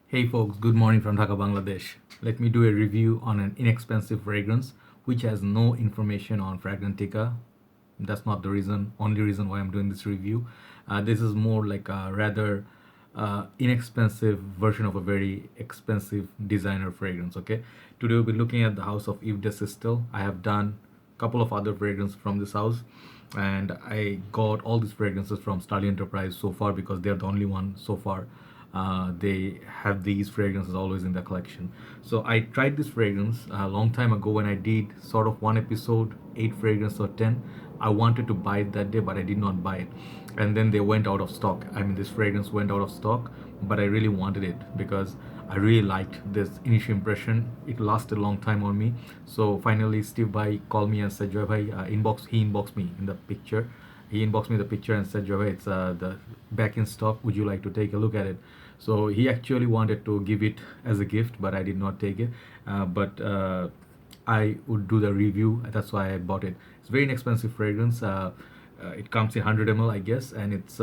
Hey folks, good morning from Dhaka, Bangladesh. Let me do a review on an inexpensive fragrance which has no information on Fragrantica. That's not the only reason why I'm doing this review. This is more like a rather inexpensive version of a very expensive designer fragrance. Okay, today we'll be looking at the house of Yves De Sistelle. I have done a couple of other fragrances from this house, and I got all these fragrances from Starlin Enterprise so far because they're the only one so far. They have these fragrances always in their collection. So I tried this fragrance a long time ago when I did sort of one episode, 8 fragrance or 10. I wanted to buy it that day, but I did not buy it. And then they went out of stock. I mean, this fragrance went out of stock, but I really wanted it because I really liked this initial impression. It lasted a long time on me. So finally, Steve Bhai called me and said, Joy Bhai, he inboxed me in the picture. He inboxed me the picture and said, Joy Bhai, it's the back in stock. Would you like to take a look at it? So he actually wanted to give it as a gift, but I did not take it. But I would do the review. That's why I bought it. It's very inexpensive fragrance. It comes in 100 ml, I guess, and its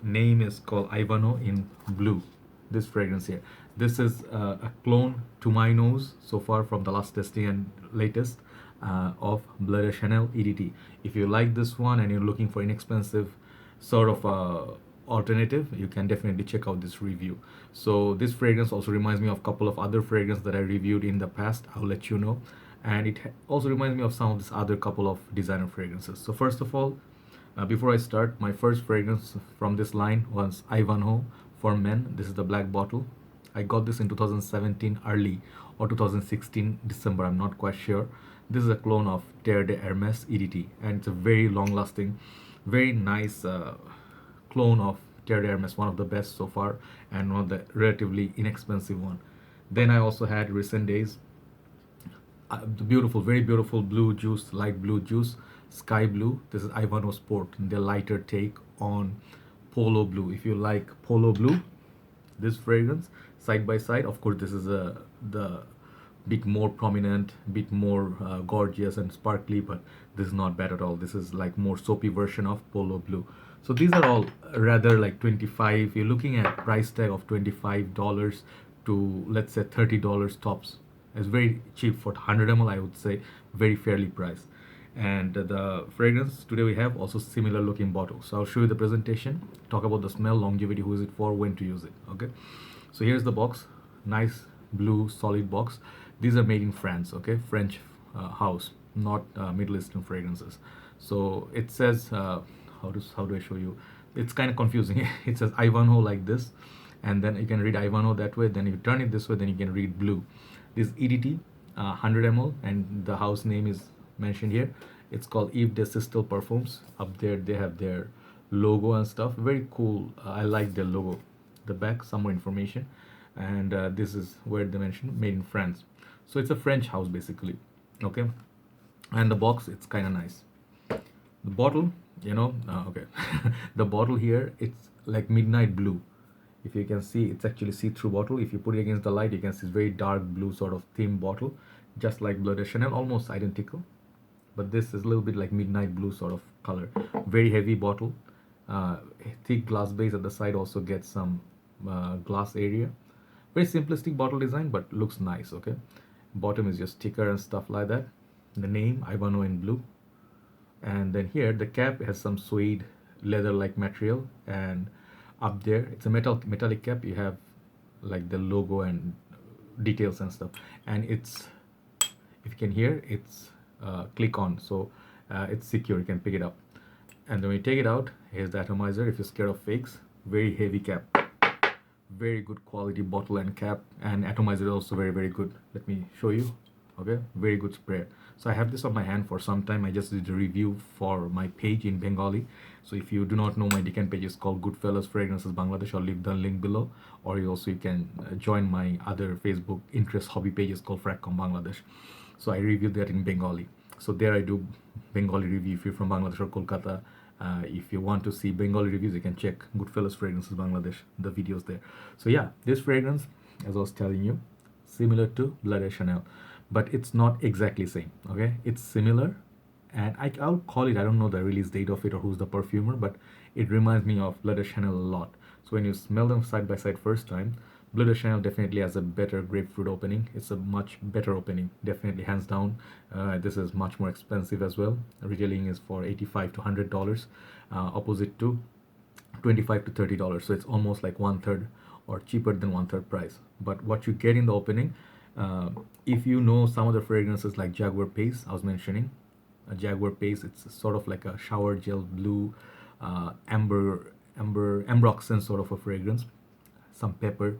name is called Ivanhoe in Blue. This fragrance here. This is a clone to my nose so far from the last testing and latest of Bleu De Chanel EDT. If you like this one and you're looking for inexpensive sort of alternative, you can definitely check out this review. So this fragrance also reminds me of a couple of other fragrances that I reviewed in the past. I'll let you know. And it also reminds me of some of this other couple of designer fragrances. So first of all, before I start, my first fragrance from this line was Ivanhoe for Men. This is the black bottle. I got this in 2017 early or 2016 December, I'm not quite sure. This is a clone of Terre de Hermes EDT, and it's a very long lasting, very nice clone of Terre de Hermes, one of the best so far, and one of the relatively inexpensive one. Then I also had Recent Days, the beautiful, very beautiful blue juice, light blue juice, sky blue. This is Ivanhoe Sport, the lighter take on polo blue. If you like polo blue, this fragrance side by side. Of course, this is the bit more prominent, bit more gorgeous and sparkly, but this is not bad at all. This is like more soapy version of polo blue. So these are all rather like 25. You're looking at price tag of $25 to, let's say, $30 tops. It's very cheap for 100 ml, I would say, very fairly priced. And the fragrance today we have also similar looking bottle. So I'll show you the presentation, talk about the smell, longevity, who is it for, when to use it. Okay, so here's the box, nice blue solid box. These are made in France, okay, French house, not Middle Eastern fragrances. So it says how do I show you? It's kind of confusing. It says Ivanhoe like this, and then you can read Ivanhoe that way. Then if you turn it this way, then you can read blue. This EDT 100 ml, and the house name is mentioned here. It's called Yves De Sistelle Perfumes. Up there they have their logo and stuff. Very cool. I like their logo. The back, some more information, and this is where they mention made in France. So it's a French house basically. Okay, and the box, it's kind of nice. The bottle, okay, the bottle here, it's like midnight blue. If you can see, it's actually see-through bottle. If you put it against the light, you can see it's very dark blue sort of theme bottle, just like Bleu De Chanel, almost identical, but this is a little bit like midnight blue sort of color. Very heavy bottle, thick glass base at the side, also gets some glass area. Very simplistic bottle design, but looks nice. Okay, bottom is just sticker and stuff like that. The name Ivanhoe in Blue, and then here the cap has some suede leather like material, and up there it's a metallic cap. You have like the logo and details and stuff, and it's, if you can hear, it's click on, so it's secure, you can pick it up. And then when you take it out, here's the atomizer. If you're scared of fakes, very heavy cap, very good quality bottle and cap, and atomizer is also very, very good. Let me show you. Okay, very good spray. So I have this on my hand for some time. I just did a review for my page in Bengali. So if you do not know, my Decant page is called Goodfellas Fragrances Bangladesh. I'll leave the link below, or you can join my other Facebook interest hobby pages called Franck Bangladesh. So I reviewed that in Bengali. So there I do Bengali review. If you're from Bangladesh or Kolkata, if you want to see Bengali reviews, you can check Goodfellas Fragrances Bangladesh, the videos there. So yeah, this fragrance, as I was telling you, similar to Bleu De Chanel, but it's not exactly same. Okay, it's similar, and I'll call it, I don't know the release date of it or who's the perfumer, but it reminds me of Bleu De Chanel a lot. So when you smell them side by side first time, Bleu De Chanel definitely has a better grapefruit opening. It's a much better opening, definitely hands down. This is much more expensive as well. Retailing is for $85 to $100, opposite to $25 to $30. So it's almost like one third or cheaper than one third price. But what you get in the opening, if you know some of the fragrances like Jaguar Pace, I was mentioning, a Jaguar Pace, it's sort of like a shower gel blue, ambroxan sort of a fragrance, some pepper,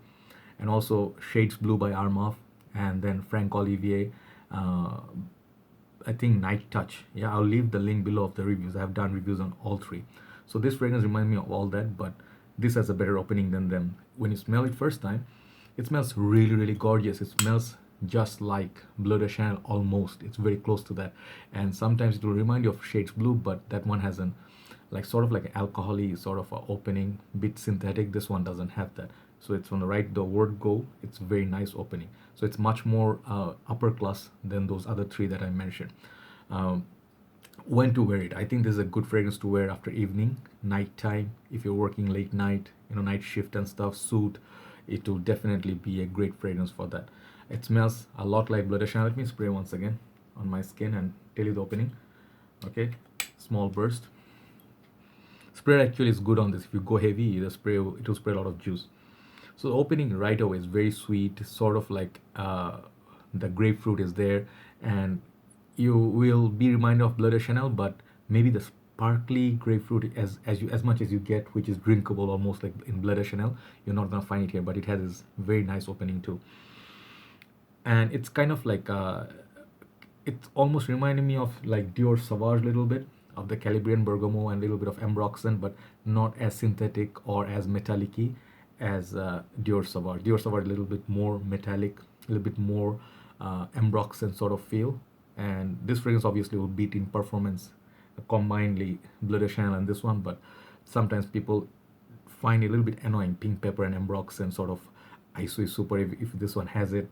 and also Shades Blue by Armaf, and then Franck Olivier, uh, I think Night Touch. Yeah, I'll leave the link below of the reviews. I have done reviews on all three. So this fragrance reminds me of all that, but this has a better opening than them. When you smell it first time, it smells really, really gorgeous. It smells just like Bleu de Chanel almost. It's very close to that. And sometimes it will remind you of Shades Blue, but that one has an like sort of like an alcohol-y sort of a opening, bit synthetic. This one doesn't have that. So it's on the right, the word go, it's very nice opening. So it's much more upper class than those other three that I mentioned. Um, when to wear it? I think this is a good fragrance to wear after evening, nighttime. If you're working late night, night shift and stuff, suit, it will definitely be a great fragrance for that. It smells a lot like Bleu de Chanel. Let me spray once again on my skin and tell you the opening. Okay, small burst. Spray actually is good on this. If you go heavy, the spray it will spray a lot of juice. So the opening right away is very sweet, sort of like the grapefruit is there, and you will be reminded of Bleu de Chanel, but maybe the sparkly grapefruit as much as you get, which is drinkable almost like in Bleu de Chanel, you're not gonna find it here. But it has this very nice opening too, and it's kind of like it's almost reminding me of like Dior Sauvage a little bit of the Calabrian bergamot and a little bit of ambroxan, but not as synthetic or as metallic-y as Dior Sauvage. Dior Sauvage a little bit more metallic, a little bit more ambroxan sort of feel, and this fragrance obviously will beat in performance combinedly Bleu de Chanel and this one, but sometimes people find it a little bit annoying, pink pepper and ambroxan sort of ISO is super if this one has it.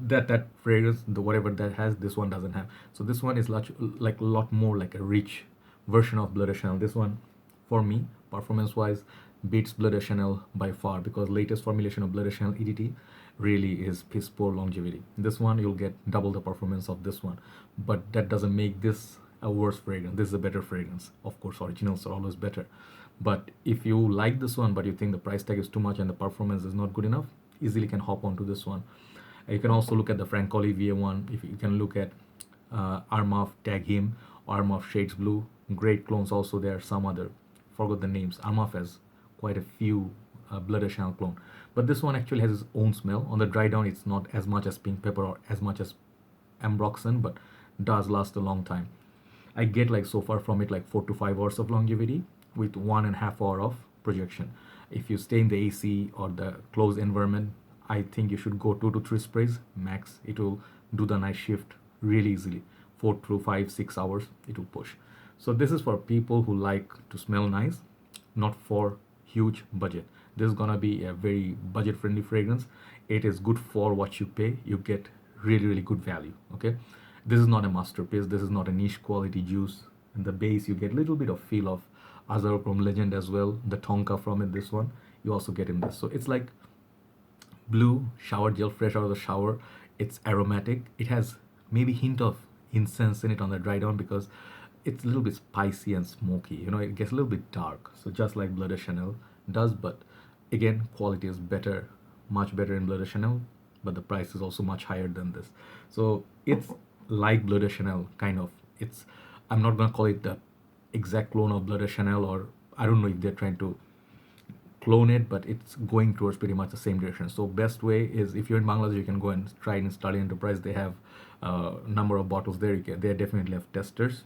That fragrance, the whatever that has, this one doesn't have. So this one is like a lot more like a rich version of Bleu de Chanel. This one, for me, performance wise, beats Bleu de Chanel by far, because latest formulation of Bleu de Chanel EDT really is piss poor longevity. This one you'll get double the performance of this one, but that doesn't make this a worse fragrance. This is a better fragrance. Of course, originals are always better, but if you like this one but you think the price tag is too much and the performance is not good enough, easily can hop onto this one. You can also look at the Franck Olivier one. If you can look at Armaf Tag Him, Armaf Shades Blue, great clones also. There are some other, forgot the names. Armaf has quite a few Bleu de Chanel clone, but this one actually has its own smell. On the dry down, it's not as much as pink pepper or as much as ambroxan, but does last a long time. I get like so far from it like 4 to 5 hours of longevity with 1.5 hour of projection. If you stay in the AC or the closed environment, I think you should go 2 to 3 sprays max. It will do the night shift really easily. 4 to 5, 6 hours it will push. So this is for people who like to smell nice, not for huge budget. This is gonna be a very budget friendly fragrance. It is good for what you pay. You get really, really good value. Okay, this is not a masterpiece. This is not a niche quality juice. In the base you get a little bit of feel of Azarochrome Legend as well, the tonka from it. This one you also get in this. So it's like blue shower gel fresh out of the shower. It's aromatic. It has maybe hint of incense in it on the dry down because it's a little bit spicy and smoky. It gets a little bit dark, so just like Bleu de Chanel does, but again, quality is better, much better in Bleu de Chanel, but the price is also much higher than this. So it's like Bleu de Chanel kind of. I'm not gonna call it the exact clone of Bleu de Chanel, or I don't know if they're trying to clone it, but it's going towards pretty much the same direction. So best way is, if you're in Bangladesh, you can go and try it in Starlin Enterprise. They have a number of bottles there. They definitely have testers.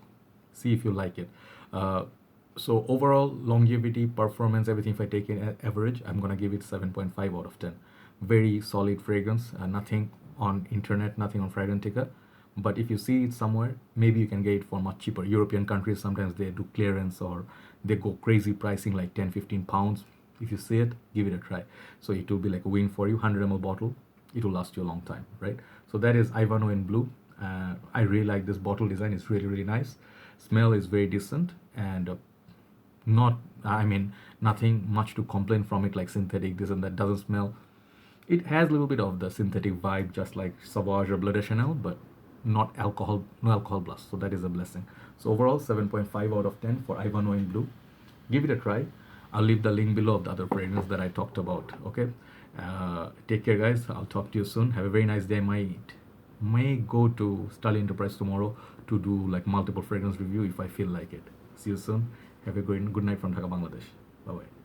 See if you like it. So overall longevity, performance, everything, if I take it average, I'm gonna give it 7.5 out of 10. Very solid fragrance. Nothing on internet, nothing on Fragrantica. But if you see it somewhere, maybe you can get it for much cheaper. European countries, sometimes they do clearance or they go crazy pricing, like 10-15 pounds. If you see it, give it a try. So it will be like a win for you. 100 ml bottle, it will last you a long time, right? So that is Ivanhoe In Blue. I really like this bottle design. It's really, really nice. Smell is very decent, and Not, I mean, nothing much to complain from it, like synthetic, this and that. Doesn't smell. It has a little bit of the synthetic vibe, just like Sauvage or Bleu De Chanel, but not alcohol, no alcohol plus. So that is a blessing. So overall, 7.5 out of 10 for Ivanhoe In Blue. Give it a try. I'll leave the link below of the other fragrance that I talked about. Okay. Take care, guys. I'll talk to you soon. Have a very nice day. May go to Starlin Enterprise tomorrow to do like multiple fragrance review if I feel like it. See you soon. Have a good night from Dhaka, Bangladesh. Bye bye.